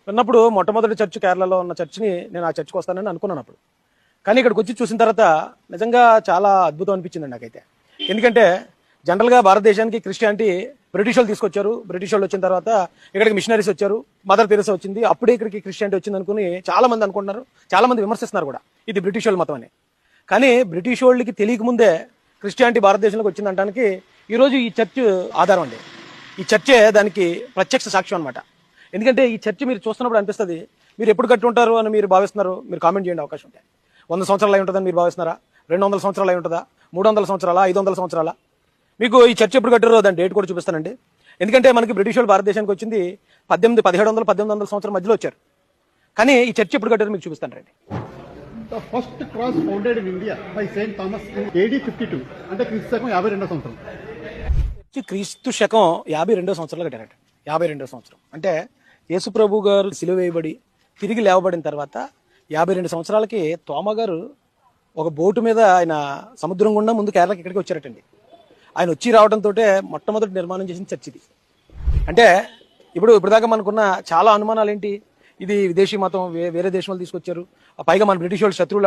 విన్నప్పుడు మొట్టమొదటి చర్చ్ కేరళలో ఉన్న చర్చిని నేను ఆ చర్చ్కి వస్తానని అనుకున్నాను అప్పుడు. కానీ ఇక్కడికి వచ్చి చూసిన తర్వాత నిజంగా చాలా అద్భుతం అనిపించింది నాకైతే. ఎందుకంటే జనరల్గా భారతదేశానికి క్రిస్టియానిటీ బ్రిటిష్ వాళ్ళు తీసుకొచ్చారు. బ్రిటిష్ వాళ్ళు వచ్చిన తర్వాత ఇక్కడికి మిషనరీస్ వచ్చారు, మదర్ తెరెసా వచ్చింది, అప్పుడే ఇక్కడికి క్రిస్టియానిటీ వచ్చింది అనుకుని చాలా మంది అనుకుంటున్నారు, చాలా మంది విమర్శిస్తున్నారు కూడా ఇది బ్రిటిష్ వాళ్ళ మతం అని. కానీ బ్రిటిష్ వాళ్ళకి తెలియకముందే క్రిస్టియానిటీ భారతదేశంలోకి వచ్చిందనడానికి ఈరోజు ఈ చర్చ్ ఆధారం అండి. ఈ చర్చే దానికి ప్రత్యక్ష సాక్ష్యం అనమాట. ఎందుకంటే ఈ చర్చ్ మీరు చూస్తున్నప్పుడు అనిపిస్తుంది, మీరు ఎప్పుడు కట్టి ఉంటారు అని మీరు భావిస్తున్నారు, మీరు కామెంట్ చేయండి అవకాశం ఉంటే. 100 సంవత్సరాలు అయి ఉంటుందని మీరు భావిస్తున్నారా? 200 సంవత్సరాలు అయి ఉంటుందా? 300 సంవత్సరాలా? 500 సంవత్సరాలా? మీకు ఈ చర్చ్ ఎప్పుడు కట్టారో దాని డేట్ కూడా చూపిస్తానండి. ఎందుకంటే మనకి బ్రిటిష్ వాళ్ళు భారతదేశానికి వచ్చింది 1700 1800 సంవత్సరం మధ్యలో వచ్చారు. కానీ ఈ చర్చ్ ఎప్పుడు కట్టారో మీకు చూపిస్తాను రండి. The first cross founded in India by Saint Thomas in AD 52 అంటే క్రీస్తు శకం 52వ సంవత్సరం. క్రీస్తు శకం 52వ సంవత్సరంలో కట్టారట. 52వ సంవత్సరం అంటే యేసుప్రభు గారు సిలువ వేయబడి తిరిగి లేవబడిన తర్వాత 52 సంవత్సరాలకి తోమ గారు ఒక బోటు మీద ఆయన సముద్రం గుండా ముందు కేరళకి ఇక్కడికి వచ్చారటండి. ఆయన వచ్చి రావడంతో మొట్టమొదటి నిర్మాణం చేసిన చర్చ్ ఇది. అంటే ఇప్పుడు దాకా మనకున్న చాలా అనుమానాలు ఏంటి, ఇది విదేశీ మతం, వేరే దేశం వాళ్ళు తీసుకొచ్చారు, పైగా మన బ్రిటిష్ వాళ్ళు శత్రువులు